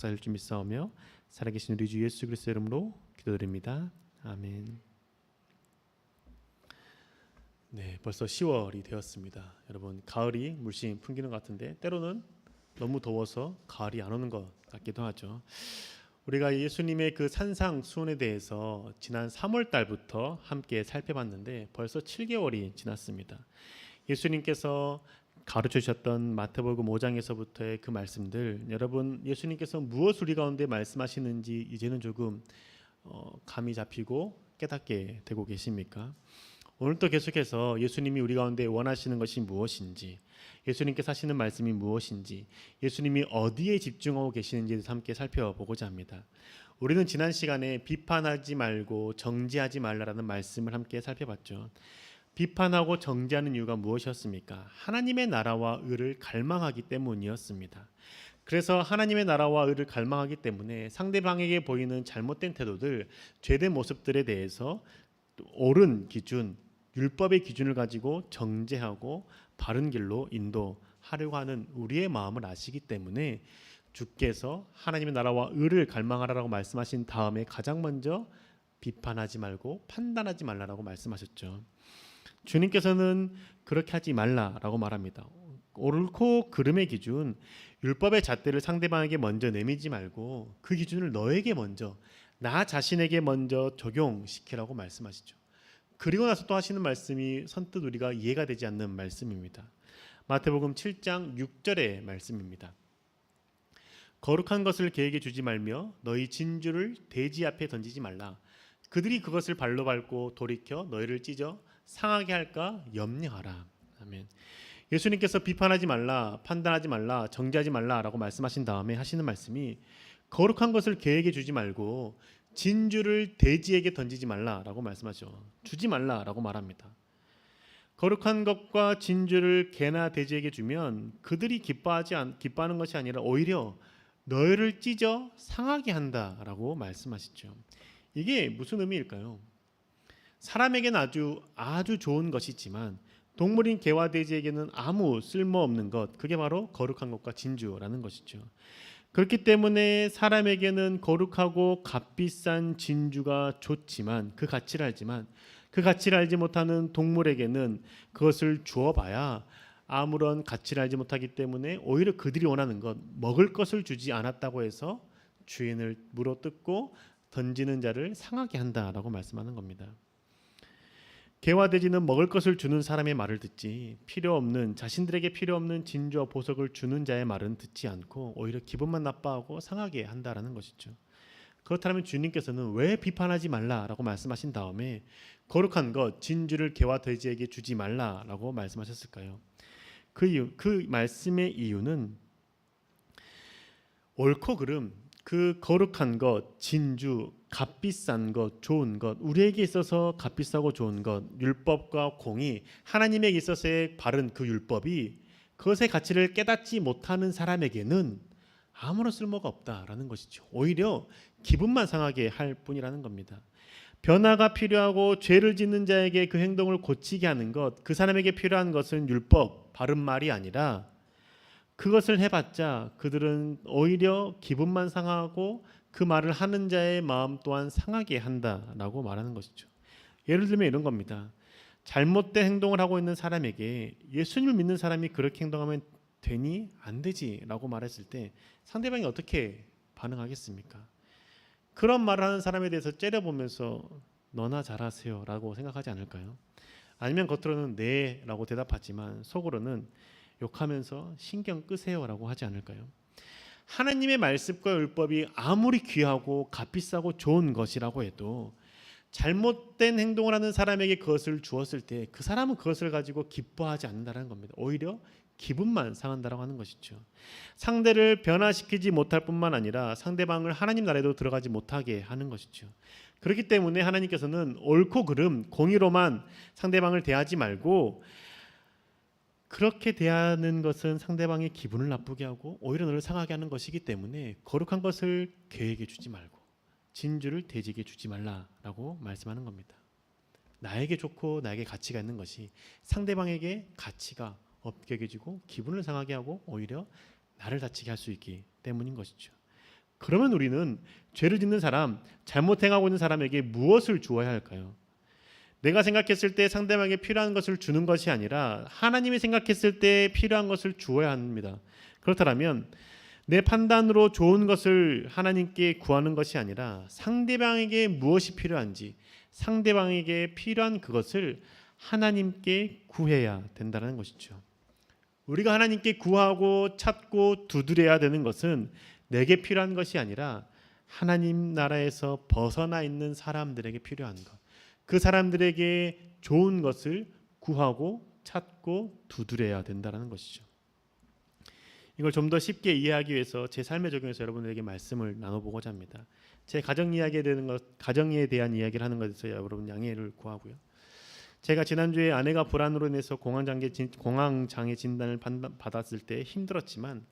살 줄 믿사오며 살아계신 우리 주 예수 그리스도의 이름으로 기도드립니다. 아멘. 네, 벌써 10월이 되었습니다. 여러분, 가을이 물씬 풍기는 것 같은데 때로는 너무 더워서 가을이 안 오는 것 같기도 하죠. 우리가 예수님의 그 산상수훈에 대해서 지난 3월 달부터 함께 살펴봤는데 벌써 7개월이 지났습니다. 예수님께서 가르쳐 주셨던 마태복음 5장에서부터의 그 말씀들, 여러분 예수님께서 무엇을 우리 가운데 말씀하시는지 이제는 조금 감이 잡히고 깨닫게 되고 계십니까? 오늘도 계속해서 예수님이 우리 가운데 원하시는 것이 무엇인지, 예수님께서 하시는 말씀이 무엇인지, 예수님이 어디에 집중하고 계시는지를 함께 살펴보고자 합니다. 우리는 지난 시간에 비판하지 말고 정죄하지 말라라는 말씀을 함께 살펴봤죠. 비판하고 정죄하는 이유가 무엇이었습니까? 하나님의 나라와 의를 갈망하기 때문이었습니다. 그래서 하나님의 나라와 의를 갈망하기 때문에 상대방에게 보이는 잘못된 태도들, 죄된 모습들에 대해서 옳은 기준, 율법의 기준을 가지고 정죄하고 바른 길로 인도하려고 하는 우리의 마음을 아시기 때문에 주께서 하나님의 나라와 의를 갈망하라고 말씀하신 다음에 가장 먼저 비판하지 말고 판단하지 말라라고 말씀하셨죠. 주님께서는 그렇게 하지 말라라고 말합니다. 옳고 그름의 기준, 율법의 잣대를 상대방에게 먼저 내미지 말고 그 기준을 너에게 먼저, 나 자신에게 먼저 적용시키라고 말씀하시죠. 그리고 나서 또 하시는 말씀이 선뜻 우리가 이해가 되지 않는 말씀입니다. 마태복음 7장 6절의 말씀입니다. 거룩한 것을 개에게 주지 말며 너희 진주를 돼지 앞에 던지지 말라. 그들이 그것을 발로 밟고 돌이켜 너희를 찢어 상하게 할까 염려하라. 아멘. 예수님께서 비판하지 말라, 판단하지 말라, 정죄하지 말라라고 말씀하신 다음에 하시는 말씀이 거룩한 것을 개에게 주지 말고 진주를 돼지에게 던지지 말라라고 말씀하죠. 주지 말라라고 말합니다. 거룩한 것과 진주를 개나 돼지에게 주면 그들이 기뻐하는 것이 아니라 오히려 너희를 찢어 상하게 한다라고 말씀하시죠. 이게 무슨 의미일까요? 사람에게는 아주 좋은 것이지만 동물인 개와 돼지에게는 아무 쓸모없는 것, 그게 바로 거룩한 것과 진주라는 것이죠. 그렇기 때문에 사람에게는 거룩하고 값비싼 진주가 좋지만 그 가치를 알지 못하는 동물에게는 그것을 주어봐야 아무런 가치를 알지 못하기 때문에 오히려 그들이 원하는 것, 먹을 것을 주지 않았다고 해서 주인을 물어뜯고 던지는 자를 상하게 한다라고 말씀하는 겁니다. 개와 돼지는 먹을 것을 주는 사람의 말을 듣지 자신들에게 필요 없는 진주와 보석을 주는 자의 말은 듣지 않고 오히려 기분만 나빠하고 상하게 한다라는 것이죠. 그렇다면 주님께서는 왜 비판하지 말라라고 말씀하신 다음에 거룩한 것 진주를 개와 돼지에게 주지 말라라고 말씀하셨을까요? 그 말씀의 이유는 옳고 그름, 그 거룩한 것, 진주, 값비싼 것, 좋은 것, 우리에게 있어서 값비싸고 좋은 것, 율법과 공의, 하나님에게 있어서의 바른 그 율법이 그것의 가치를 깨닫지 못하는 사람에게는 아무런 쓸모가 없다라는 것이죠. 오히려 기분만 상하게 할 뿐이라는 겁니다. 변화가 필요하고 죄를 짓는 자에게 그 행동을 고치게 하는 것, 그 사람에게 필요한 것은 율법, 바른 말이 아니라 그것을 해봤자 그들은 오히려 기분만 상하고 그 말을 하는 자의 마음 또한 상하게 한다라고 말하는 것이죠. 예를 들면 이런 겁니다. 잘못된 행동을 하고 있는 사람에게 예수님을 믿는 사람이 그렇게 행동하면 되니 안 되지라고 말했을 때 상대방이 어떻게 반응하겠습니까? 그런 말을 하는 사람에 대해서 째려보면서 너나 잘하세요라고 생각하지 않을까요? 아니면 겉으로는 네라고 대답하지만 속으로는 욕하면서 신경 끄세요라고 하지 않을까요? 하나님의 말씀과 율법이 아무리 귀하고 값비싸고 좋은 것이라고 해도 잘못된 행동을 하는 사람에게 그것을 주었을 때 그 사람은 그것을 가지고 기뻐하지 않는다는 겁니다. 오히려 기분만 상한다라고 하는 것이죠. 상대를 변화시키지 못할 뿐만 아니라 상대방을 하나님 나라에도 들어가지 못하게 하는 것이죠. 그렇기 때문에 하나님께서는 옳고 그름, 공의로만 상대방을 대하지 말고 그렇게 대하는 것은 상대방의 기분을 나쁘게 하고 오히려 너를 상하게 하는 것이기 때문에 거룩한 것을 개에게 주지 말고 진주를 돼지에게 주지 말라라고 말씀하는 겁니다. 나에게 좋고 나에게 가치가 있는 것이 상대방에게 가치가 없게 여겨지고 기분을 상하게 하고 오히려 나를 다치게 할 수 있기 때문인 것이죠. 그러면 우리는 죄를 짓는 사람, 잘못 행하고 있는 사람에게 무엇을 주어야 할까요? 내가 생각했을 때 상대방에게 필요한 것을 주는 것이 아니라 하나님이 생각했을 때 필요한 것을 주어야 합니다. 그렇다면 내 판단으로 좋은 것을 하나님께 구하는 것이 아니라 상대방에게 무엇이 필요한지 상대방에게 필요한 그것을 하나님께 구해야 된다는 것이죠. 우리가 하나님께 구하고 찾고 두드려야 되는 것은 내게 필요한 것이 아니라 하나님 나라에서 벗어나 있는 사람들에게 필요한 것, 그 사람들에게 좋은 것을 구하고 찾고 두드려야 된다는 것이죠. 이걸 좀 더 쉽게 이해하기 위해서 제 삶에 적용해서 여러분들에게 말씀을 나눠보고자 합니다. 제 가정 가정에 대한 이야기를 하는 것에서 여러분 양해를 구하고요. 제가 지난주에 아내가 불안으로 인해서 공황장애 진단을 받았을 때 힘들었지만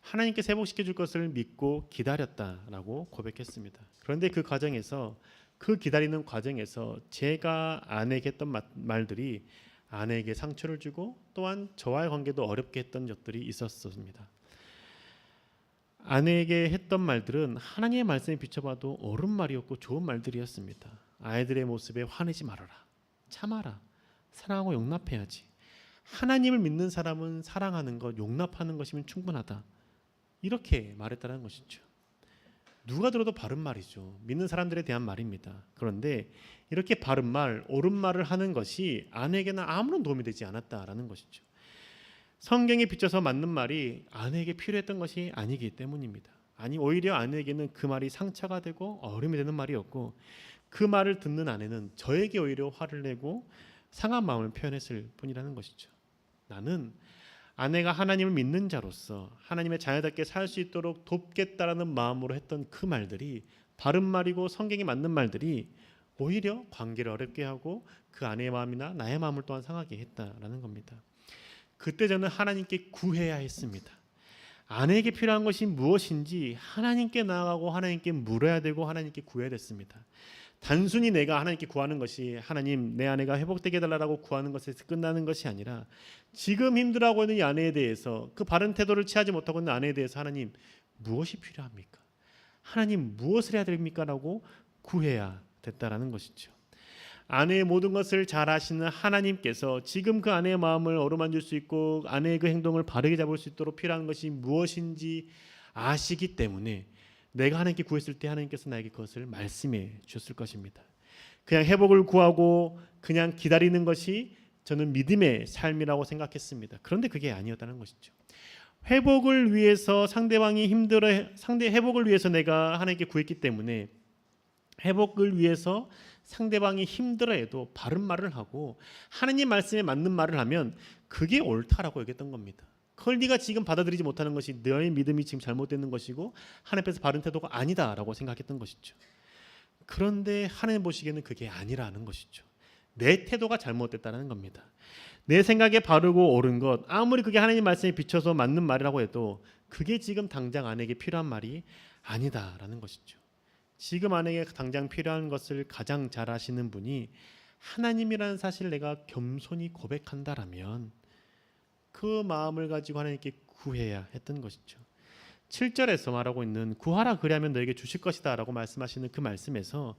하나님께 회복시켜 줄 것을 믿고 기다렸다라고 고백했습니다. 그런데 그 기다리는 과정에서 제가 아내에게 했던 말들이 아내에게 상처를 주고 또한 저와의 관계도 어렵게 했던 적들이 있었습니다. 아내에게 했던 말들은 하나님의 말씀에 비춰봐도 옳은 말이었고 좋은 말들이었습니다. 아이들의 모습에 화내지 말아라, 참아라, 사랑하고 용납해야지. 하나님을 믿는 사람은 사랑하는 것, 용납하는 것이면 충분하다. 이렇게 말했다는 것이죠. 누가 들어도 바른 말이죠. 믿는 사람들에 대한 말입니다. 그런데 이렇게 바른 말, 옳은 말을 하는 것이 아내에게는 아무런 도움이 되지 않았다라는 것이죠. 성경에 비춰서 맞는 말이 아내에게 필요했던 것이 아니기 때문입니다. 아니 오히려 아내에게는 그 말이 상처가 되고 어려움이 되는 말이었고 그 말을 듣는 아내는 저에게 오히려 화를 내고 상한 마음을 표현했을 뿐이라는 것이죠. 나는 아내가 하나님을 믿는 자로서 하나님의 자녀답게 살 수 있도록 돕겠다라는 마음으로 했던 그 말들이 바른 말이고 성경에 맞는 말들이 오히려 관계를 어렵게 하고 그 아내의 마음이나 나의 마음을 또한 상하게 했다라는 겁니다. 그때 저는 하나님께 구해야 했습니다. 아내에게 필요한 것이 무엇인지 하나님께 나아가고 하나님께 물어야 되고 하나님께 구해야 됐습니다. 단순히 내가 하나님께 구하는 것이 하나님 내 아내가 회복되게 해달라고 구하는 것에서 끝나는 것이 아니라 지금 힘들어하고 있는 이 아내에 대해서 그 바른 태도를 취하지 못하고 있는 아내에 대해서 하나님 무엇이 필요합니까? 하나님 무엇을 해야 됩니까? 라고 구해야 됐다라는 것이죠. 아내의 모든 것을 잘 아시는 하나님께서 지금 그 아내의 마음을 어루만질 수 있고 아내의 그 행동을 바르게 잡을 수 있도록 필요한 것이 무엇인지 아시기 때문에 내가 하나님께 구했을 때 하나님께서 나에게 그것을 말씀해 주셨을 것입니다. 그냥 회복을 구하고 그냥 기다리는 것이 저는 믿음의 삶이라고 생각했습니다. 그런데 그게 아니었다는 것이죠. 회복을 위해서 회복을 위해서 내가 하나님께 구했기 때문에 회복을 위해서 상대방이 힘들어해도 바른 말을 하고 하나님 말씀에 맞는 말을 하면 그게 옳다라고 얘기했던 겁니다. 그걸 네가 지금 받아들이지 못하는 것이 너의 믿음이 지금 잘못되는 것이고 하나님 앞에서 바른 태도가 아니다라고 생각했던 것이죠. 그런데 하나님 보시기에는 그게 아니라는 것이죠. 내 태도가 잘못됐다는 겁니다. 내 생각에 바르고 옳은 것 아무리 그게 하나님 말씀에 비춰서 맞는 말이라고 해도 그게 지금 당장 아내에게 필요한 말이 아니다라는 것이죠. 지금 아내에게 당장 필요한 것을 가장 잘 아시는 분이 하나님이라는 사실을 내가 겸손히 고백한다라면 그 마음을 가지고 하나님께 구해야 했던 것이죠. 7절에서 말하고 있는 구하라 그리하면 너에게 주실 것이다 라고 말씀하시는 그 말씀에서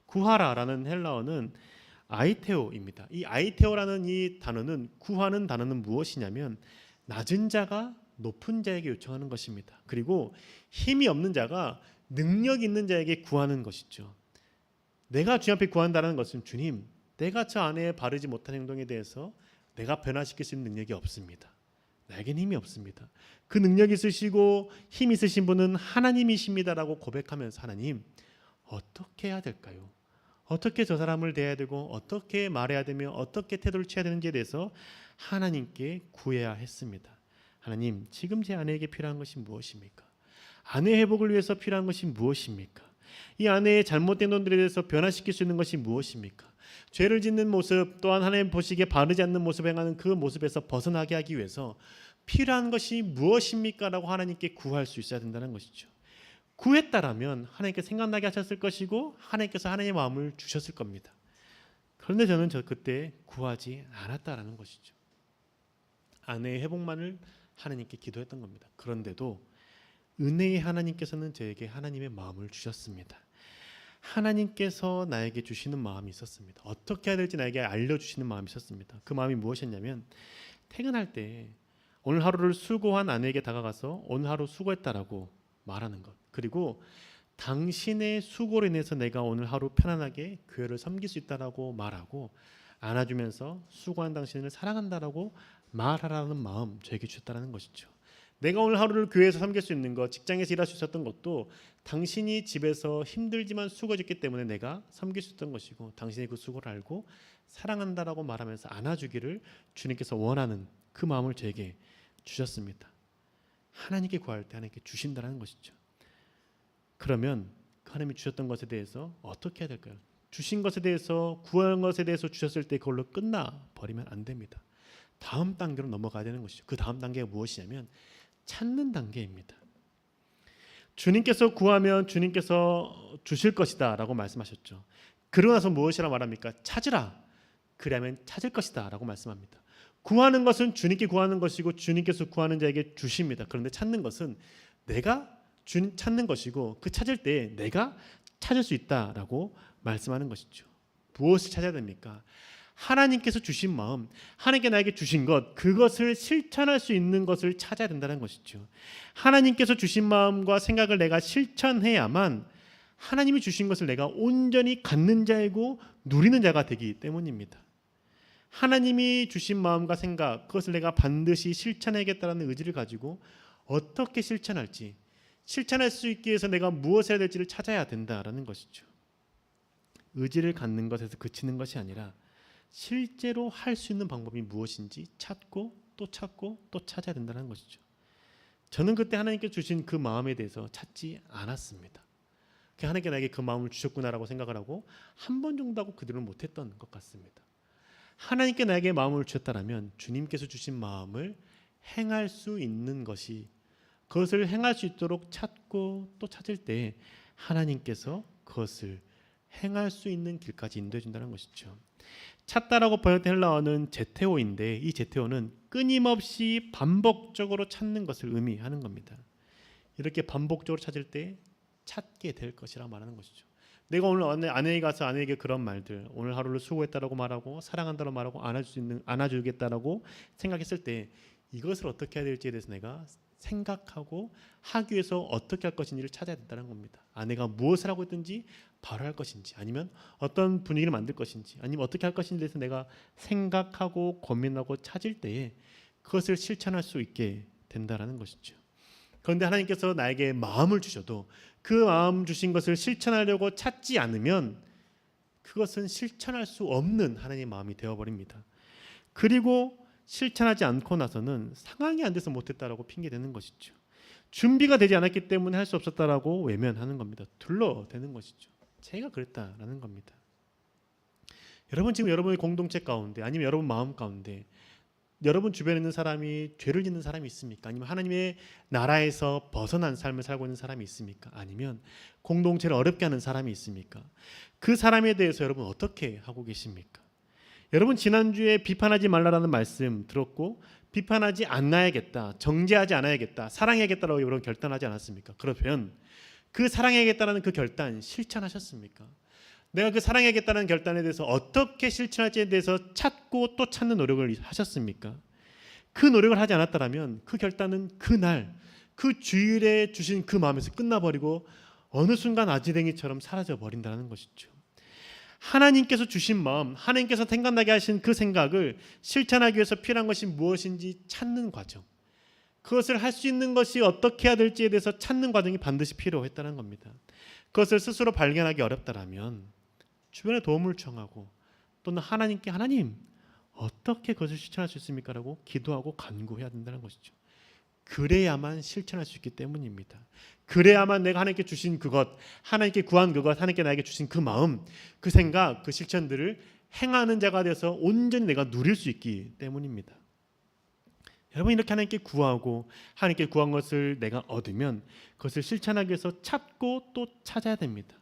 구하라라는 헬라어는 아이테오입니다. 이 아이테오라는 이 단어는 구하는 단어는 무엇이냐면 낮은 자가 높은 자에게 요청하는 것입니다. 그리고 힘이 없는 자가 능력 있는 자에게 구하는 것이죠. 내가 주님 앞에 구한다는 것은 주님, 내가 저 아내의 바르지 못한 행동에 대해서 내가 변화시킬 수 있는 능력이 없습니다. 나에겐 힘이 없습니다. 그 능력이 있으시고 힘 있으신 분은 하나님이십니다라고 고백하면서 하나님 어떻게 해야 될까요? 어떻게 저 사람을 대해야 되고 어떻게 말해야 되며 어떻게 태도를 취해야 되는지에 대해서 하나님께 구해야 했습니다. 하나님 지금 제 아내에게 필요한 것이 무엇입니까? 아내 회복을 위해서 필요한 것이 무엇입니까? 이 아내의 잘못된 것들에 대해서 변화시킬 수 있는 것이 무엇입니까? 죄를 짓는 모습 또한 하나님 보시기에 바르지 않는 모습을 행하는 그 모습에서 벗어나게 하기 위해서 필요한 것이 무엇입니까? 라고 하나님께 구할 수 있어야 된다는 것이죠. 구했다라면 하나님께 생각나게 하셨을 것이고 하나님께서 하나님의 마음을 주셨을 겁니다. 그런데 저는 그때 구하지 않았다라는 것이죠. 아내의 회복만을 하나님께 기도했던 겁니다. 그런데도 은혜의 하나님께서는 저에게 하나님의 마음을 주셨습니다. 하나님께서 나에게 주시는 마음이 있었습니다. 어떻게 해야 될지 나에게 알려주시는 마음이 있었습니다. 그 마음이 무엇이었냐면 퇴근할 때 오늘 하루를 수고한 아내에게 다가가서 오늘 하루 수고했다라고 말하는 것, 그리고 당신의 수고로 인해서 내가 오늘 하루 편안하게 교회를 섬길 수 있다라고 말하고 안아주면서 수고한 당신을 사랑한다라고 말하라는 마음 저에게 주셨다는 것이죠. 내가 오늘 하루를 교회에서 섬길 수 있는 것, 직장에서 일할 수 있었던 것도 당신이 집에서 힘들지만 수고했기 때문에 내가 섬길 수 있었던 것이고 당신의 그 수고를 알고 사랑한다라고 말하면서 안아주기를 주님께서 원하는 그 마음을 저에게 주셨습니다. 하나님께 구할 때 하나님께 주신다는 것이죠. 그러면 그 하나님이 주셨던 것에 대해서 어떻게 해야 될까요? 주신 것에 대해서, 구한 것에 대해서 주셨을 때 그걸로 끝나버리면 안 됩니다. 다음 단계로 넘어가야 되는 것이죠. 그 다음 단계가 무엇이냐면 찾는 단계입니다. 주님께서 구하면 주님께서 주실 것이다 라고 말씀하셨죠. 그러고 나서 무엇이라 말합니까? 찾으라, 그리하면 찾을 것이다 라고 말씀합니다. 구하는 것은 주님께 구하는 것이고 주님께서 구하는 자에게 주십니다. 그런데 찾는 것은 내가 찾는 것이고 그 찾을 때 내가 찾을 수 있다라고 말씀하는 것이죠. 무엇을 찾아야 됩니까? 하나님께서 주신 마음, 하나님께 나에게 주신 것, 그것을 실천할 수 있는 것을 찾아야 된다는 것이죠. 하나님께서 주신 마음과 생각을 내가 실천해야만 하나님이 주신 것을 내가 온전히 갖는 자이고 누리는 자가 되기 때문입니다. 하나님이 주신 마음과 생각, 그것을 내가 반드시 실천해야겠다는 의지를 가지고 어떻게 실천할지, 실천할 수 있기 위해서 내가 무엇을 해야 될지를 찾아야 된다라는 것이죠. 의지를 갖는 것에서 그치는 것이 아니라 실제로 할 수 있는 방법이 무엇인지 찾고 또 찾아야 된다는 것이죠. 저는 그때 하나님께 주신 그 마음에 대해서 찾지 않았습니다. 하나님께 나에게 그 마음을 주셨구나라고 생각을 하고 한 번 정도 하고 그대로 못했던 것 같습니다. 하나님께 나에게 마음을 주셨다면 주님께서 주신 마음을 행할 수 있는 것이, 그것을 행할 수 있도록 찾고 또 찾을 때 하나님께서 그것을 행할 수 있는 길까지 인도해 준다는 것이죠. 찾다라고 번역된 헬라어는 제테오인데 이 제테오는 끊임없이 반복적으로 찾는 것을 의미하는 겁니다. 이렇게 반복적으로 찾을 때 찾게 될 것이라 말하는 것이죠. 내가 오늘 아내에게 가서 아내에게 그런 말들, 오늘 하루를 수고했다라고 말하고 사랑한다라고 말하고 안아주겠다라고 생각했을 때 이것을 어떻게 해야 될지에 대해서 내가 생각하고 하기 위해서 어떻게 할 것인지를 찾아야 된다는 겁니다. 아내가 무엇을 하고 있든지 바로 할 것인지, 아니면 어떤 분위기를 만들 것인지, 아니면 어떻게 할 것인지에 대해서 내가 생각하고 고민하고 찾을 때에 그것을 실천할 수 있게 된다는 것이죠. 그런데 하나님께서 나에게 마음을 주셔도 그 마음 주신 것을 실천하려고 찾지 않으면 그것은 실천할 수 없는 하나님의 마음이 되어버립니다. 그리고 실천하지 않고 나서는 상황이 안 돼서 못했다라고 핑계대는 것이죠. 준비가 되지 않았기 때문에 할 수 없었다라고 외면하는 겁니다. 둘러대는 것이죠. 제가 그랬다라는 겁니다. 여러분 지금 여러분의 공동체 가운데 아니면 여러분 마음 가운데 여러분 주변에 있는 사람이 죄를 짓는 사람이 있습니까? 아니면 하나님의 나라에서 벗어난 삶을 살고 있는 사람이 있습니까? 아니면 공동체를 어렵게 하는 사람이 있습니까? 그 사람에 대해서 여러분 어떻게 하고 계십니까? 여러분 지난주에 비판하지 말라라는 말씀 들었고 비판하지 않아야겠다, 정죄하지 않아야겠다, 사랑해야겠다라고 여러분 결단하지 않았습니까? 그러면 그 사랑해야겠다는 그 결단 실천하셨습니까? 내가 그 사랑해야겠다는 결단에 대해서 어떻게 실천할지에 대해서 찾고 또 찾는 노력을 하셨습니까? 그 노력을 하지 않았다면 그 결단은 그날 그 주일에 주신 그 마음에서 끝나버리고 어느 순간 아지랭이처럼 사라져버린다는 것이죠. 하나님께서 주신 마음, 하나님께서 생각나게 하신 그 생각을 실천하기 위해서 필요한 것이 무엇인지 찾는 과정, 그것을 할 수 있는 것이 어떻게 해야 될지에 대해서 찾는 과정이 반드시 필요했다는 겁니다. 그것을 스스로 발견하기 어렵다면 주변에 도움을 청하고 또는 하나님께 하나님 어떻게 그것을 실천할 수 있습니까? 라고 기도하고 간구해야 된다는 것이죠. 그래야만 실천할 수 있기 때문입니다. 그래야만 내가 하나님께 주신 그것, 하나님께 구한 그것, 하나님께 나에게 주신 그 마음, 그 생각, 그 실천들을 행하는 자가 돼서 온전히 내가 누릴 수 있기 때문입니다. 여러분 이렇게 하나님께 구하고 하나님께 구한 것을 내가 얻으면 그것을 실천하기 위해서 찾고 또 찾아야 됩니다.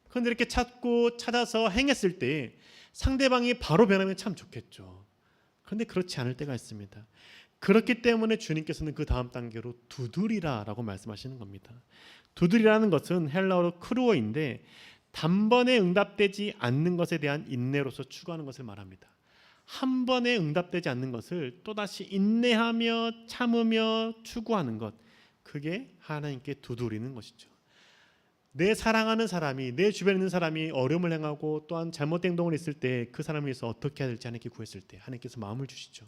그런데 이렇게 찾고 찾아서 행했을 때 상대방이 바로 변하면 참 좋겠죠. 그런데 그렇지 않을 때가 있습니다. 그렇기 때문에 주님께서는 그 다음 단계로 두드리라라고 말씀하시는 겁니다. 두드리라는 것은 헬라어로 크루어인데 단번에 응답되지 않는 것에 대한 인내로서 추구하는 것을 말합니다. 한 번에 응답되지 않는 것을 또다시 인내하며 참으며 추구하는 것, 그게 하나님께 두드리는 것이죠. 내 사랑하는 사람이, 내 주변에 있는 사람이 어려움을 행하고 또한 잘못된 행동을 했을 때 그 사람을 위해서 어떻게 해야 될지 하나님께 구했을 때 하나님께서 마음을 주시죠.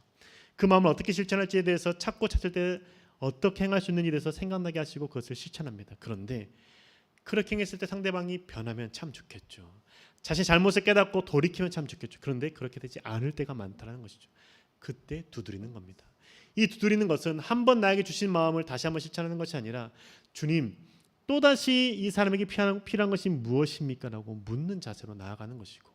그 마음을 어떻게 실천할지에 대해서 찾을 때 어떻게 행할 수 있는지에 대해서 생각나게 하시고 그것을 실천합니다. 그런데 그렇게 행했을 때 상대방이 변하면 참 좋겠죠. 자신의 잘못을 깨닫고 돌이키면 참 좋겠죠. 그런데 그렇게 되지 않을 때가 많다는 것이죠. 그때 두드리는 겁니다. 이 두드리는 것은 한 번 나에게 주신 마음을 다시 한번 실천하는 것이 아니라 주님, 또다시 이 사람에게 필요한 것이 무엇입니까? 라고 묻는 자세로 나아가는 것이고,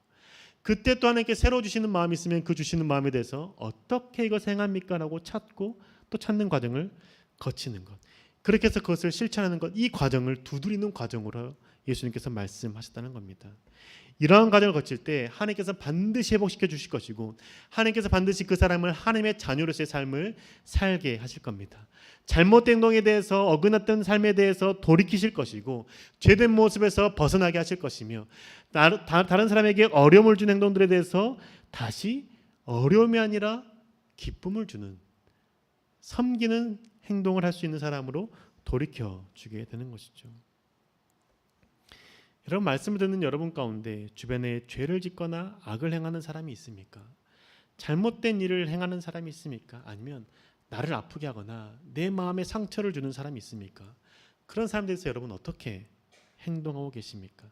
그때 또 하나님께 새로 주시는 마음이 있으면 그 주시는 마음에 대해서 어떻게 이것을 행합니까? 라고 찾고 또 찾는 과정을 거치는 것, 그렇게 해서 그것을 실천하는 것, 이 과정을 두드리는 과정으로 예수님께서 말씀하셨다는 겁니다. 이러한 과정을 거칠 때 하나님께서 반드시 회복시켜 주실 것이고, 하나님께서 반드시 그 사람을 하나님의 자녀로서의 삶을 살게 하실 겁니다. 잘못된 행동에 대해서, 어긋났던 삶에 대해서 돌이키실 것이고, 죄된 모습에서 벗어나게 하실 것이며, 다른 사람에게 어려움을 준 행동들에 대해서 다시 어려움이 아니라 기쁨을 주는, 섬기는 행동을 할 수 있는 사람으로 돌이켜 주게 되는 것이죠. 여러분, 말씀을 듣는 여러분 가운데 주변에 죄를 짓거나 악을 행하는 사람이 있습니까? 잘못된 일을 행하는 사람이 있습니까? 아니면 나를 아프게 하거나 내 마음에 상처를 주는 사람이 있습니까? 그런 사람들에 대해서 여러분 어떻게 행동하고 계십니까?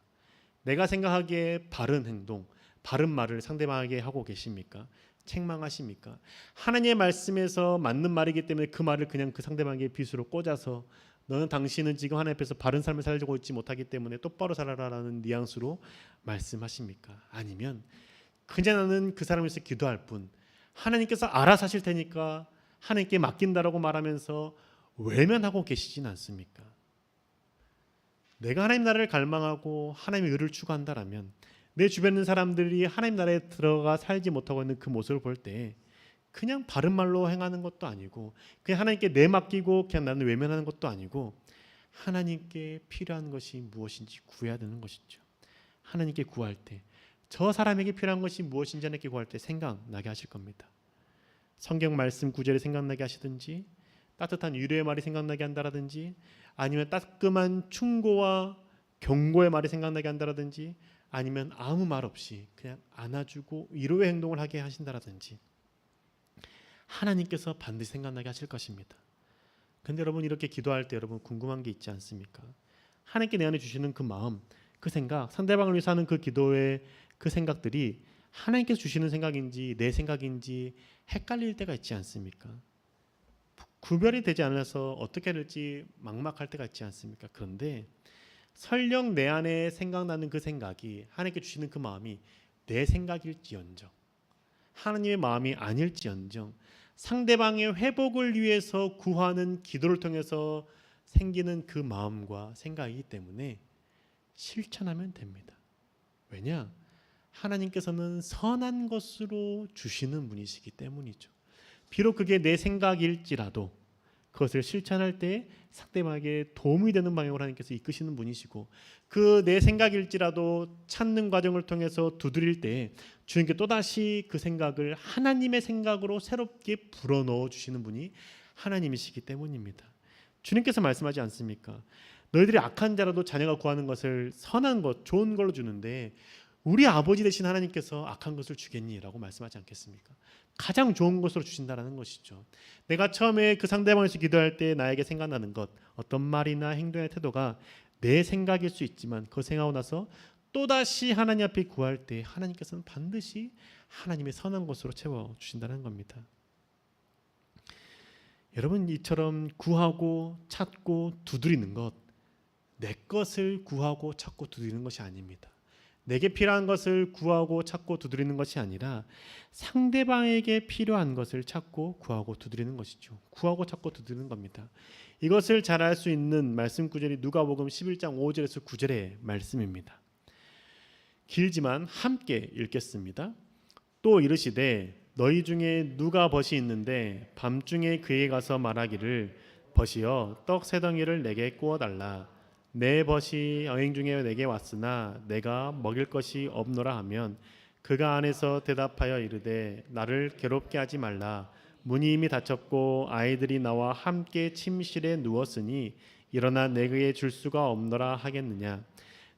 내가 생각하기에 바른 행동, 바른 말을 상대방에게 하고 계십니까? 책망하십니까? 하나님의 말씀에서 맞는 말이기 때문에 그 말을 그냥 그 상대방에게 빗으로 꽂아서 당신은 지금 하나님 앞에서 바른 삶을 살고 있지 못하기 때문에 똑바로 살아라라는 뉘앙스로 말씀하십니까? 아니면 그냥 나는 그 사람을 위해서 기도할 뿐, 하나님께서 알아서 하실 테니까 하나님께 맡긴다라고 말하면서 외면하고 계시진 않습니까? 내가 하나님 나라를 갈망하고 하나님의 의를 추구한다라면 내 주변에 있는 사람들이 하나님 나라에 들어가 살지 못하고 있는 그 모습을 볼 때 그냥 바른 말로 행하는 것도 아니고, 그냥 하나님께 내맡기고 그냥 나는 외면하는 것도 아니고, 하나님께 필요한 것이 무엇인지 구해야 되는 것이죠. 하나님께 구할 때 저 사람에게 필요한 것이 무엇인지 하나님께 구할 때 생각나게 하실 겁니다. 성경 말씀 구절이 생각나게 하시든지, 따뜻한 위로의 말이 생각나게 한다라든지, 아니면 따끔한 충고와 경고의 말이 생각나게 한다라든지, 아니면 아무 말 없이 그냥 안아주고 위로의 행동을 하게 하신다라든지, 하나님께서 반드시 생각나게 하실 것입니다. 그런데 여러분, 이렇게 기도할 때 여러분 궁금한 게 있지 않습니까? 하나님께 내 안에 주시는 그 마음, 그 생각, 상대방을 위해서 하는 그 기도의 그 생각들이 하나님께서 주시는 생각인지 내 생각인지 헷갈릴 때가 있지 않습니까? 구별이 되지 않아서 어떻게 해야 될지 막막할 때가 있지 않습니까? 그런데 설령 내 안에 생각나는 그 생각이, 하나님께 주시는 그 마음이 내 생각일지언정, 하나님의 마음이 아닐지언정, 상대방의 회복을 위해서 구하는 기도를 통해서 생기는 그 마음과 생각이기 때문에 실천하면 됩니다. 왜냐? 하나님께서는 선한 것으로 주시는 분이시기 때문이죠. 비록 그게 내 생각일지라도 그것을 실천할 때 상대방에게 도움이 되는 방향으로 하나님께서 이끄시는 분이시고, 그 내 생각일지라도 찾는 과정을 통해서 두드릴 때 주님께 또다시 그 생각을 하나님의 생각으로 새롭게 불어넣어 주시는 분이 하나님이시기 때문입니다. 주님께서 말씀하지 않습니까? 너희들이 악한 자라도 자녀가 구하는 것을 선한 것, 좋은 걸로 주는데 우리 아버지 되신 하나님께서 악한 것을 주겠니라고 말씀하지 않겠습니까? 가장 좋은 것으로 주신다라는 것이죠. 내가 처음에 그 상대방에서 기도할 때 나에게 생각나는 것, 어떤 말이나 행동의 태도가 내 생각일 수 있지만 그 생각하고 나서 또다시 하나님 앞에 구할 때 하나님께서는 반드시 하나님의 선한 것으로 채워주신다는 겁니다. 여러분, 이처럼 구하고 찾고 두드리는 것, 내 것을 구하고 찾고 두드리는 것이 아닙니다. 내게 필요한 것을 구하고 찾고 두드리는 것이 아니라 상대방에게 필요한 것을 찾고 구하고 두드리는 것이죠. 구하고 찾고 두드리는 겁니다. 이것을 잘 알 수 있는 말씀 구절이 누가복음 11장 5절에서 9절의 말씀입니다. 길지만 함께 읽겠습니다. 또 이르시되 너희 중에 누가 벗이 있는데 밤중에 그에게 가서 말하기를 벗이여 떡 세 덩이를 내게 구워 달라. 내 벗이 여행 중에 내게 왔으나 내가 먹일 것이 없노라 하면 그가 안에서 대답하여 이르되 나를 괴롭게 하지 말라. 문이 이미 닫혔고 아이들이 나와 함께 침실에 누웠으니 일어나 내게 줄 수가 없노라 하겠느냐.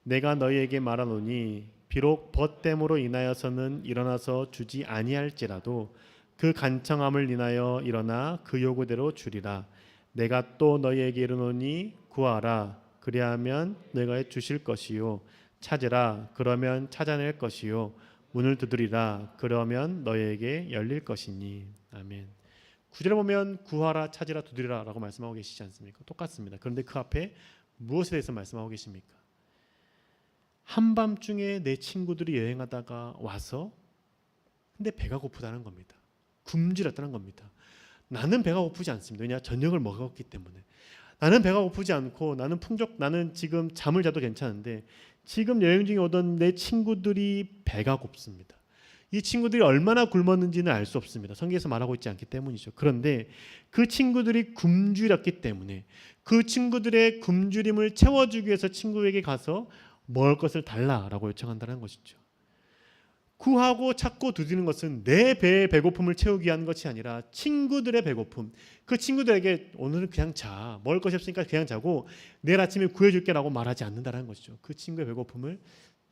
내가 너희에게 말하노니 비록 벗됨으로 인하여서는 일어나서 주지 아니할지라도 그 간청함을 인하여 일어나 그 요구대로 주리라. 내가 또 너희에게 이르노니 구하라 그리하면 내가 주실 것이요 찾으라 그러면 찾아낼 것이요 문을 두드리라 그러면 너희에게 열릴 것이니. 아멘. 구절에 보면 구하라 찾으라 두드리라 라고 말씀하고 계시지 않습니까? 똑같습니다. 그런데 그 앞에 무엇에 대해서 말씀하고 계십니까? 한밤중에 내 친구들이 여행하다가 와서 근데 배가 고프다는 겁니다. 굶주렸다는 겁니다. 나는 배가 고프지 않습니다. 왜냐? 저녁을 먹었기 때문에. 나는 배가 고프지 않고 나는 지금 잠을 자도 괜찮은데 지금 여행 중에 오던 내 친구들이 배가 고프습니다. 이 친구들이 얼마나 굶었는지는 알 수 없습니다. 성경에서 말하고 있지 않기 때문이죠. 그런데 그 친구들이 굶주렸기 때문에 그 친구들의 굶주림을 채워주기 위해서 친구에게 가서 먹을 것을 달라라고 요청한다는 것이죠. 구하고 찾고 두드리는 것은 내 배의 배고픔을 채우기 위한 것이 아니라 친구들의 배고픔, 그 친구들에게 오늘은 그냥 자, 먹을 것이 없으니까 그냥 자고 내일 아침에 구해줄게 라고 말하지 않는다는 것이죠. 그 친구의 배고픔을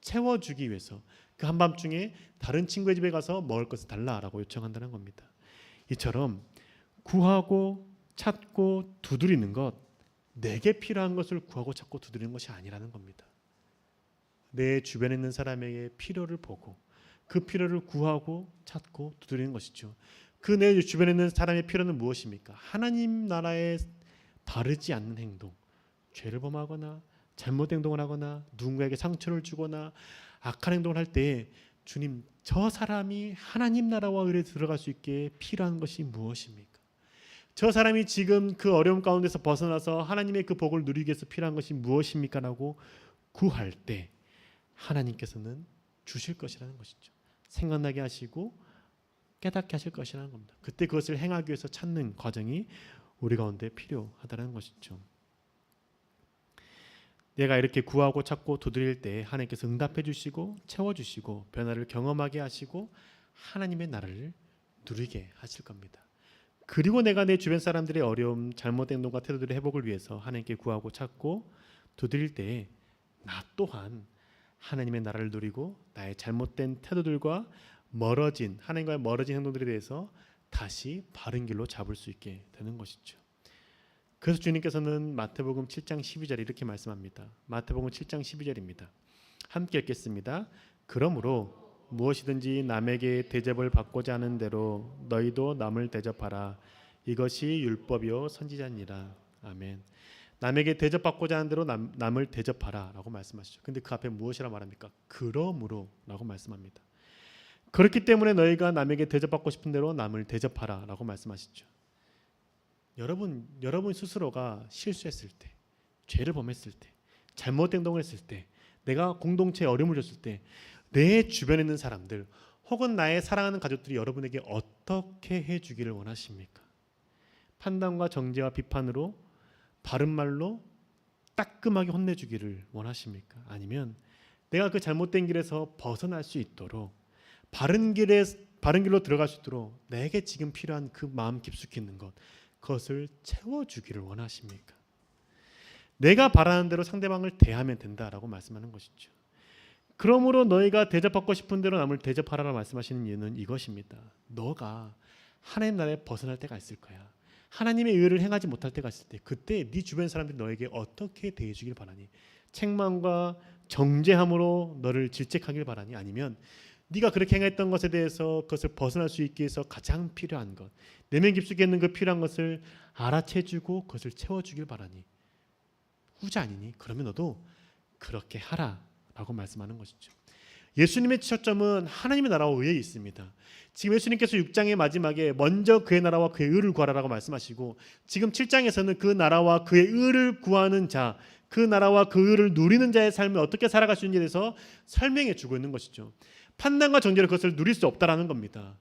채워주기 위해서 그 한밤중에 다른 친구의 집에 가서 먹을 것을 달라라고 요청한다는 겁니다. 이처럼 구하고 찾고 두드리는 것, 내게 필요한 것을 구하고 찾고 두드리는 것이 아니라는 겁니다. 내 주변에 있는 사람에게 필요를 보고 그 필요를 구하고 찾고 두드리는 것이죠. 그 내 주변에 있는 사람의 필요는 무엇입니까? 하나님 나라에 바르지 않는 행동, 죄를 범하거나 잘못된 행동을 하거나 누군가에게 상처를 주거나 악한 행동을 할 때 주님, 저 사람이 하나님 나라와 의에 들어갈 수 있게 필요한 것이 무엇입니까? 저 사람이 지금 그 어려움 가운데서 벗어나서 하나님의 그 복을 누리기 위해서 필요한 것이 무엇입니까? 라고 구할 때 하나님께서는 주실 것이라는 것이죠. 생각나게 하시고 깨닫게 하실 것이라는 겁니다. 그때 그것을 행하기 위해서 찾는 과정이 우리 가운데 필요하다는 것이죠. 내가 이렇게 구하고 찾고 두드릴 때 하나님께서 응답해 주시고 채워주시고 변화를 경험하게 하시고 하나님의 나라를 누리게 하실 겁니다. 그리고 내가 내 주변 사람들의 어려움, 잘못된 행동과 태도들의 회복을 위해서 하나님께 구하고 찾고 두드릴 때 나 또한 하나님의 나라를 누리고 나의 잘못된 태도들과 하나님과의 멀어진 행동들에 대해서 다시 바른 길로 잡을 수 있게 되는 것이죠. 그래서 주님께서는 마태복음 7장 12절에 이렇게 말씀합니다. 마태복음 7장 12절입니다. 함께 읽겠습니다. 그러므로 무엇이든지 남에게 대접을 받고자 하는 대로 너희도 남을 대접하라. 이것이 율법이요 선지자니라. 아멘. 남에게 대접받고자 하는 대로 남을 대접하라 라고 말씀하시죠. 근데 그 앞에 무엇이라 말합니까? 그러므로 라고 말씀합니다. 그렇기 때문에 너희가 남에게 대접받고 싶은 대로 남을 대접하라 라고 말씀하시죠. 여러분 스스로가 실수했을 때, 죄를 범했을 때, 잘못된 행동을 했을 때, 내가 공동체에 어려움을 줬을 때 내 주변에 있는 사람들 혹은 나의 사랑하는 가족들이 여러분에게 어떻게 해주기를 원하십니까? 판단과 정죄와 비판으로 바른 말로 따끔하게 혼내주기를 원하십니까? 아니면 내가 그 잘못된 길에서 벗어날 수 있도록 바른 길로 들어갈 수 있도록 내게 지금 필요한 그 마음 깊숙이 있는 것, 그것을 채워주기를 원하십니까? 내가 바라는 대로 상대방을 대하면 된다라고 말씀하는 것이죠. 그러므로 너희가 대접받고 싶은 대로 남을 대접하라고 말씀하시는 이유는 이것입니다. 너가 하나님 나라에 벗어날 때가 있을 거야. 하나님의 의를 행하지 못할 때가 있을 때, 그때 네 주변 사람들이 너에게 어떻게 대해주길 바라니? 책망과 정죄함으로 너를 질책하길 바라니? 아니면 네가 그렇게 행했던 것에 대해서 그것을 벗어날 수 있게 해서 가장 필요한 것, 내면 깊숙이 있는 그 필요한 것을 알아채주고 그것을 채워주길 바라니? 후자 아니니? 그러면 너도 그렇게 하라라고 말씀하는 것이죠. 예수님의 초점은 하나님의 나라와 의에 있습니다. 지금 예수님께서 6장의 마지막에 먼저 그의 나라와 그의 의를 구하라라고 말씀하시고, 지금 7장에서는 그 나라와 그의 의를 구하는 자, 그 나라와 그 의를 누리는 자의 삶을 어떻게 살아갈 수 있는지에 대해서 설명해 주고 있는 것이죠. 판단과 정죄로 그것을 누릴 수 없다라는 겁니다.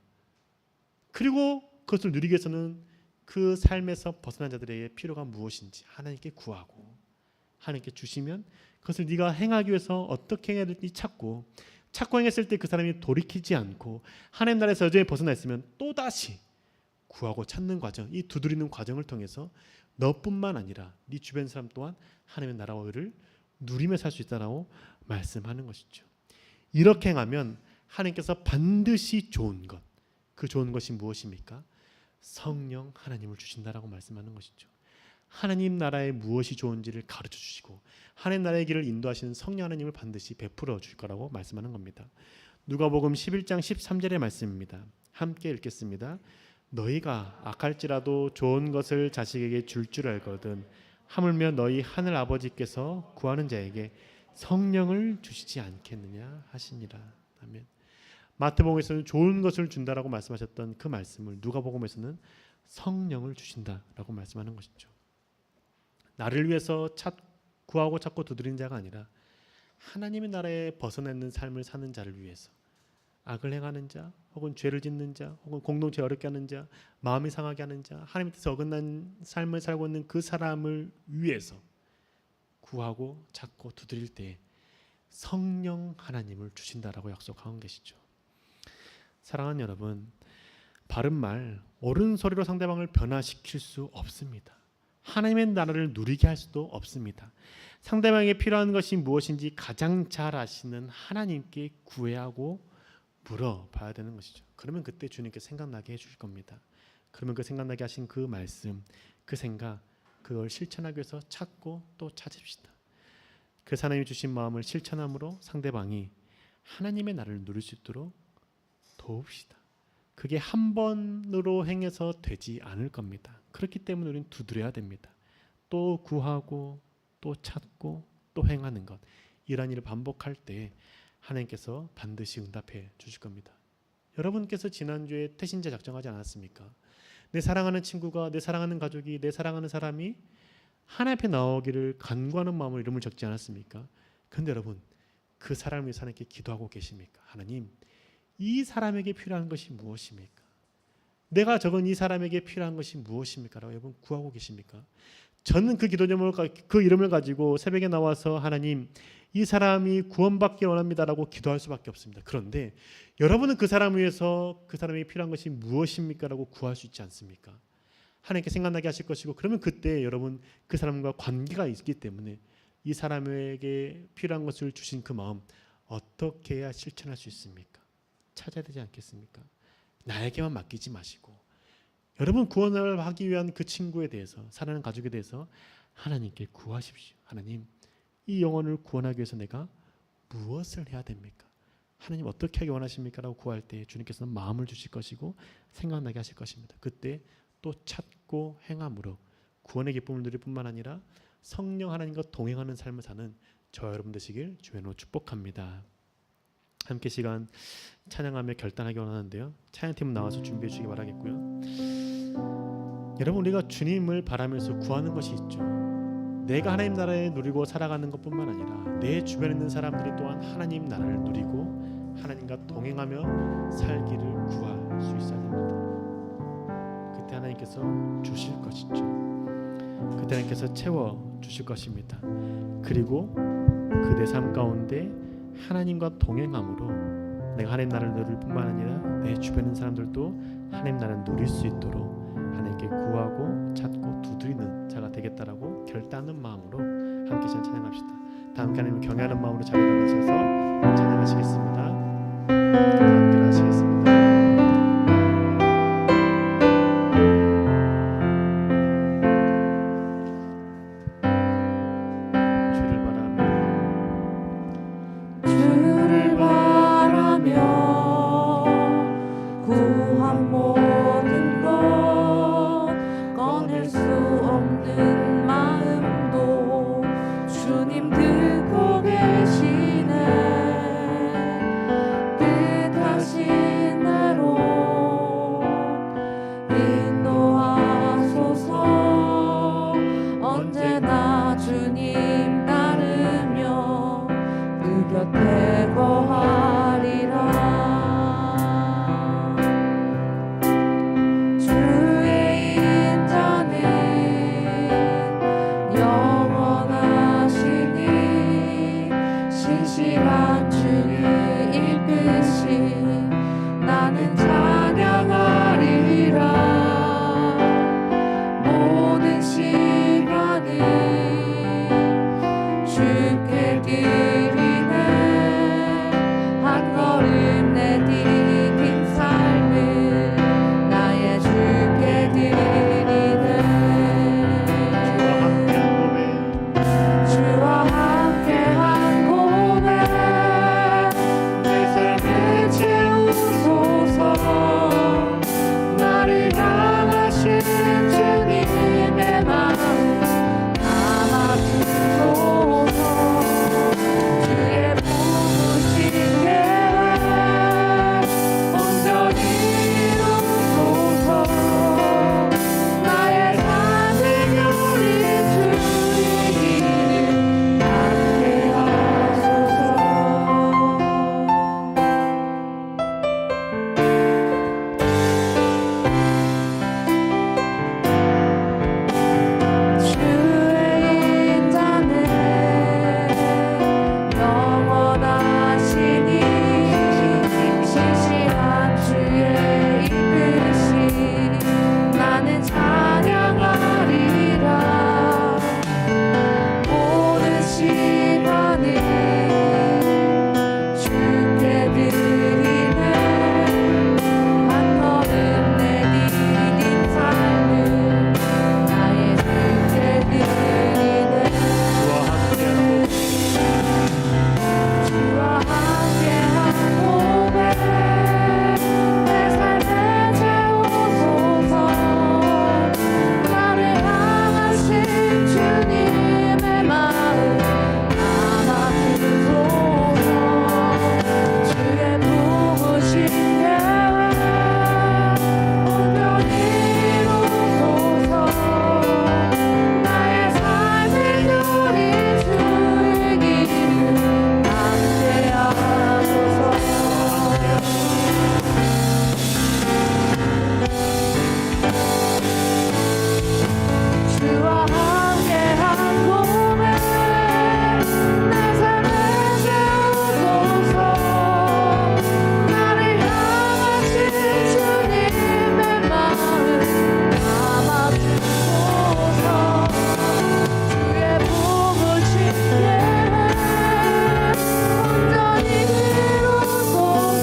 그리고 그것을 누리기 위해서는 그 삶에서 벗어난 자들에게 필요가 무엇인지 하나님께 구하고, 하나님께 주시면 그것을 네가 행하기 위해서 어떻게 해야 될지 찾고 행했을 때 그 사람이 돌이키지 않고 하나님 나라에서 여전히 벗어나 있으면 또다시 구하고 찾는 과정, 이 두드리는 과정을 통해서 너뿐만 아니라 네 주변 사람 또한 하나님의 나라와 의를 누리며 살 수 있다라고 말씀하는 것이죠. 이렇게 행하면 하나님께서 반드시 좋은 것, 그 좋은 것이 무엇입니까? 성령 하나님을 주신다라고 말씀하는 것이죠. 하나님 나라에 무엇이 좋은지를 가르쳐 주시고 하나님 나라의 길을 인도하시는 성령 하나님을 반드시 베풀어 줄 거라고 말씀하는 겁니다. 누가복음 11장 13절의 말씀입니다. 함께 읽겠습니다. 너희가 악할지라도 좋은 것을 자식에게 줄 줄 알거든 하물며 너희 하늘 아버지께서 구하는 자에게 성령을 주시지 않겠느냐 하시니라. 아멘. 마태복음에서는 좋은 것을 준다라고 말씀하셨던 그 말씀을 누가복음에서는 성령을 주신다라고 말씀하는 것이죠. 나를 위해서 구하고 찾고 두드리는 자가 아니라 하나님의 나라에 벗어나는 삶을 사는 자를 위해서, 악을 행하는 자, 혹은 죄를 짓는 자, 혹은 공동체 어렵게 하는 자, 마음이 상하게 하는 자, 하나님 뜻에 어긋난 삶을 살고 있는 그 사람을 위해서 구하고 찾고 두드릴 때 성령 하나님을 주신다라고 약속한 것이죠. 사랑하는 여러분, 바른 말, 옳은 소리로 상대방을 변화시킬 수 없습니다. 하나님의 나라를 누리게 할 수도 없습니다. 상대방에게 필요한 것이 무엇인지 가장 잘 아시는 하나님께 구해하고 물어봐야 되는 것이죠. 그러면 그때 주님께 생각나게 해주실 겁니다. 그러면 그 생각나게 하신 그 말씀, 그 생각, 그걸 실천하기 위해서 찾고 또 찾읍시다. 그 하나님이 주신 마음을 실천함으로 상대방이 하나님의 나라를 누릴 수 있도록 도웁시다. 그게 한 번으로 행해서 되지 않을 겁니다. 그렇기 때문에 우리는 두드려야 됩니다. 또 구하고 또 찾고 또 행하는 것, 이러한 일을 반복할 때 하나님께서 반드시 응답해 주실 겁니다. 여러분께서 지난주에 태신자 작정하지 않았습니까? 내 사랑하는 친구가, 내 사랑하는 가족이, 내 사랑하는 사람이 하나님 앞에 나오기를 간구하는 마음으로 이름을 적지 않았습니까? 그런데 여러분, 그 사람을 위해서 하나님께 기도하고 계십니까? 하나님, 이 사람에게 필요한 것이 무엇입니까? 내가 적은 이 사람에게 필요한 것이 무엇입니까? 라고 여러분 구하고 계십니까? 저는 그 기도 제목을, 그 이름을 가지고 새벽에 나와서 하나님, 이 사람이 구원받기 원합니다라고 기도할 수밖에 없습니다. 그런데 여러분은 그 사람을 위해서 그 사람에게 필요한 것이 무엇입니까? 라고 구할 수 있지 않습니까? 하나님께 생각나게 하실 것이고, 그러면 그때 여러분 그 사람과 관계가 있기 때문에 이 사람에게 필요한 것을 주신 그 마음 어떻게 해야 실천할 수 있습니까? 찾아야 되지 않겠습니까? 나에게만 맡기지 마시고 여러분 구원을 하기 위한 그 친구에 대해서, 사랑하는 가족에 대해서 하나님께 구하십시오. 하나님, 이 영혼을 구원하기 위해서 내가 무엇을 해야 됩니까? 하나님 어떻게 하기 원하십니까? 라고 구할 때 주님께서는 마음을 주실 것이고 생각나게 하실 것입니다. 그때 또 찾고 행함으로 구원의 기쁨을 누릴 뿐만 아니라 성령 하나님과 동행하는 삶을 사는 저와 여러분 되시길 주님으로 축복합니다. 함께 시간 찬양하며 결단하기 원하는데요. 찬양팀은 나와서 준비해 주시기 바라겠고요. 여러분, 우리가 주님을 바라면서 구하는 것이 있죠. 내가 하나님 나라에 누리고 살아가는 것뿐만 아니라 내 주변에 있는 사람들이 또한 하나님 나라를 누리고 하나님과 동행하며 살기를 구할 수 있어야 됩니다. 그때 하나님께서 주실 것이죠. 그때 하나님께서 채워 주실 것입니다. 그리고 그 내 삶 가운데 하나님과 동행함으로 내가 하나님 나라를 누릴 뿐만 아니라 내 주변에 있는 사람들도 하나님 나라를 누릴 수 있도록 하나님께 구하고 찾고 두드리는 자가 되겠다라고 결단하는 마음으로 함께 찬양합시다. 다 함께 하나님을 경외하는 마음으로 자리에 일어나셔서 찬양하시겠습니다. 함께 하시겠습니다. 주님 듣고 계시네. 신실한 주의 이끄시 나는 찬양하리라 모든 시간을 주께 드리네 한 걸음 내디딘 삶을 나의 주께 드리네 주와 함께한 고백 내 삶을 채우소서 나를 향하신 주님의 마음 담아주소서 주의 부으신 계획 온전히 이루소서 나의 삶의 별이 주의 길을 함께 하소서 주의 인자는 영원하시니 신실한 주의 이끄시 나는 찬양하리라 모든 시간을 주께 드리네 한 걸음 내디딘 삶을 나의 주께 드리네 주와 함께한 고백 내 삶에 채우소서 나를 향하신 주님의 마음 담아주소서 주의 부으신 계획 온전히 이루소서 나의 삶의 별이 주의 길을 함께하소서 주와 함께한 고백 내 삶에 채우소서 나를 향하신 주님의 마음 담아주소서 주의 부으신 계획 온전히 이루소서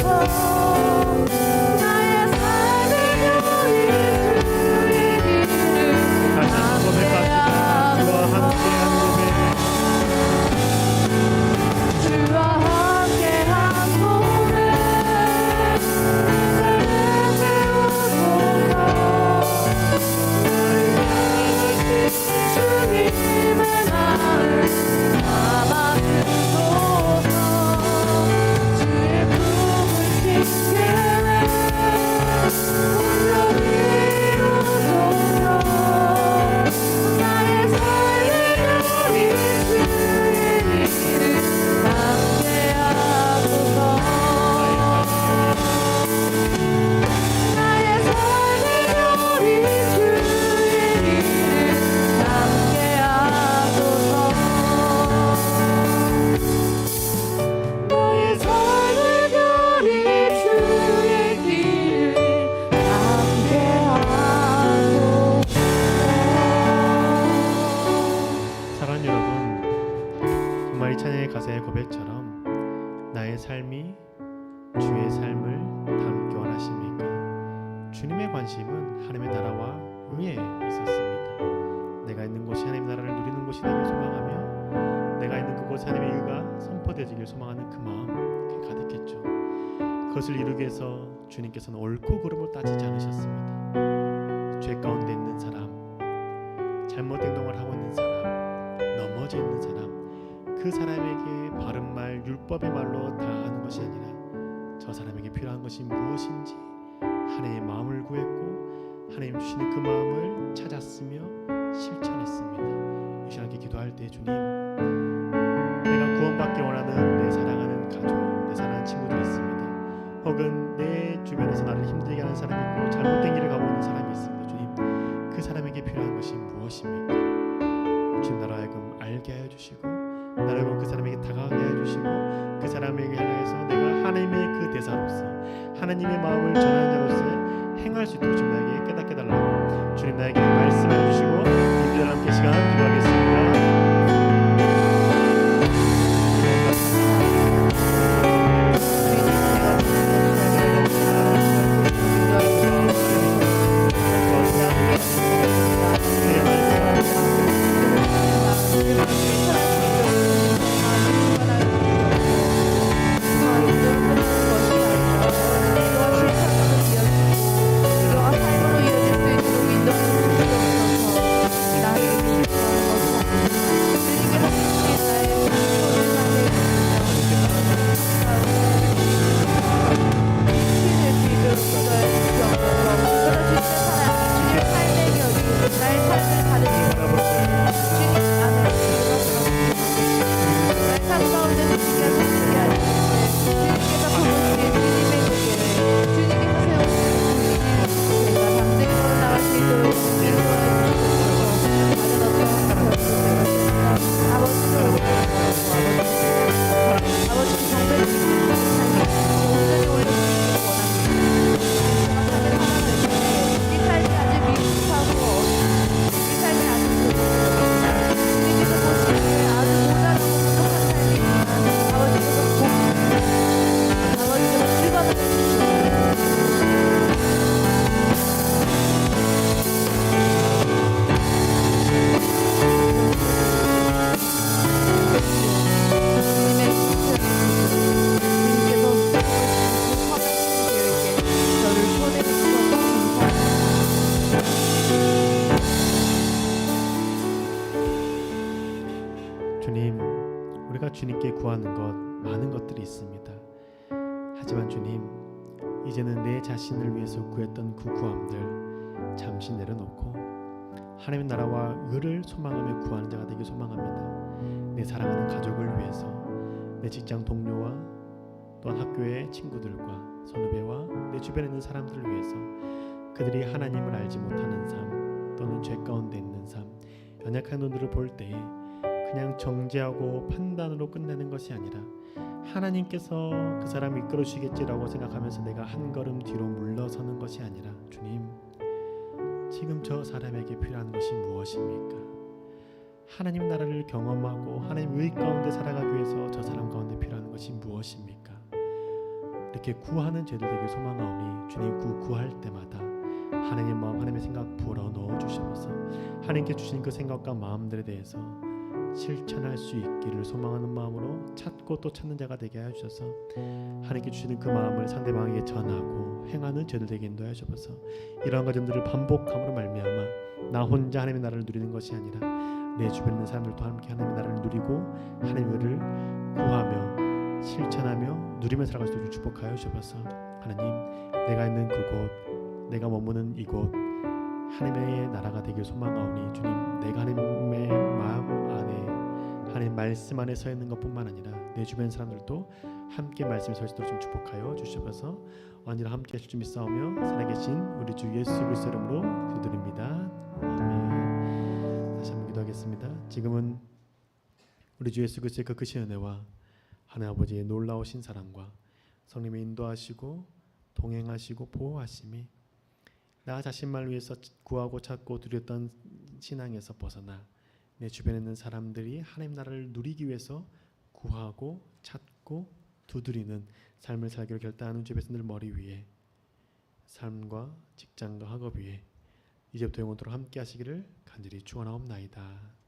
나의 삶의 별이 주의 길을 다시 한번 고백합시다. 주와 함께한 고백 주와 함께한 고백 내 삶에 채우소서 나를 향하신 주님의 마음 담아주소서 주의 부으신 계획 온전히 이루소서 나의 삶의 별이 주의 길을 함께하소서 나의 삶의 별이 주의 길을 함께하소서 나의 삶의 별이 주의 길을 함께하소서 사랑하는 여러분, 정말 이 찬양의 가사의 고백처럼 나의 삶이 주의 삶을 닮기 원하십니까? 주님의 관심은 하나님의 나라와 의에 있었습니다. 내가 있는 곳이 하나님의 나라를 누리는 곳이 되길 소망하며 내가 있는 그곳에 하나님의 의가 선포되기를 소망하는 그 마음 그게 가득했죠. 그것을 이루기 위해서 주님께서는 옳고 그름을 따지지 않으셨습니다. 죄 가운데 있는 사람, 잘못 행동을 하고 있는 사람, 넘어져 있는 사람, 그 사람에게 바른 말, 율법의 말로 다 하는 것이 아니라 저 사람에게 필요한 것이 무엇인지 하나님의 마음을 구했고 하나님 주시는 그 마음을 찾았으며 실천했습니다. 이 시간에 기도할 때 주님, 내가 구원받기 원하는 내 사랑하는 가족, 내 사랑하는 친구들이 있습니다. 혹은 내 주변에서 나를 힘들게 하는 사람이 있고 잘못된 길을 가고 있는 사람이 있습니다. 주님, 그 사람에게 필요한 것이 무엇입니까? 주님, 나로 하여금 알게 하여 주시고 나로 하여금 그 사람에게 다가가게 하여 주시고 제사로서 하나님의 마음을 전하는 자로서 행할 수 있도록 주님 나에게 깨닫게 달라고 주님 나에게 말씀해 주시고 이들 함께 시간 기도하겠습니다. 주님, 우리가 주님께 구하는 것 많은 것들이 있습니다. 하지만 주님, 이제는 내 자신을 위해서 구했던 그 구함들 잠시 내려놓고 하나님의 나라와 의를 소망하며 구하는 자가 되길 소망합니다. 내 사랑하는 가족을 위해서, 내 직장 동료와 또한 학교의 친구들과 선후배와 내 주변에 있는 사람들을 위해서 그들이 하나님을 알지 못하는 삶 또는 죄 가운데 있는 삶, 연약한 눈들을 볼 때에 그냥 정죄하고 판단으로 끝내는 것이 아니라 하나님께서 그 사람을 이끌어 주시겠지라고 생각하면서 내가 한 걸음 뒤로 물러서는 것이 아니라 주님, 지금 저 사람에게 필요한 것이 무엇입니까? 하나님 나라를 경험하고 하나님 의 가운데 살아가기 위해서 저 사람 가운데 필요한 것이 무엇입니까? 이렇게 구하는 죄들 되길 소망하오니 주님 구할 때마다 하나님의 마음, 하나님의 생각 불어 넣어 주셔서 하나님께 주신 그 생각과 마음들에 대해서 실천할 수 있기를 소망하는 마음으로 찾고 또 찾는 자가 되게 하여 주셔서 하나님께 주시는 그 마음을 상대방에게 전하고 행하는 죄들 되게 인도하여 주셔서 이러한 과정들을 반복함으로 말미암아 나 혼자 하나님의 나라를 누리는 것이 아니라 내 주변에 있는 사람들도 함께 하나님의 나라를 누리고 하나님의 의를 구하며 실천하며 누리며 살아갈 수 있도록 축복하여 주셔서 하나님, 내가 있는 그곳, 내가 머무는 이곳 하나님의 나라가 되길 소망하오니 주님, 내가 하나님의 마음 안에 하나님 말씀 안에 서 있는 것뿐만 아니라 내 주변 사람들도 함께 말씀에 설 수 있도록 좀 축복하여 주셔서 언제나 함께 하실 줄 믿사오며 살아계신 우리 주 예수 그리스도 이름으로 기도드립니다. 아멘. 다시 한번 기도하겠습니다. 지금은 우리 주 예수 그리스도의 그 크신 은혜와 하나님 아버지의 놀라우신 사랑과 성령의 인도하시고 동행하시고 보호하심이 나 자신만을 위해서 구하고 찾고 두렸던 신앙에서 벗어나 내 주변에 있는 사람들이 하나님 나라를 누리기 위해서 구하고 찾고 두드리는 삶을 살기로 결단하는 주의 백성들 머리 위에 삶과 직장과 학업 위에 이제부터 영원토록 함께 하시기를 간절히 축원하옵나이다.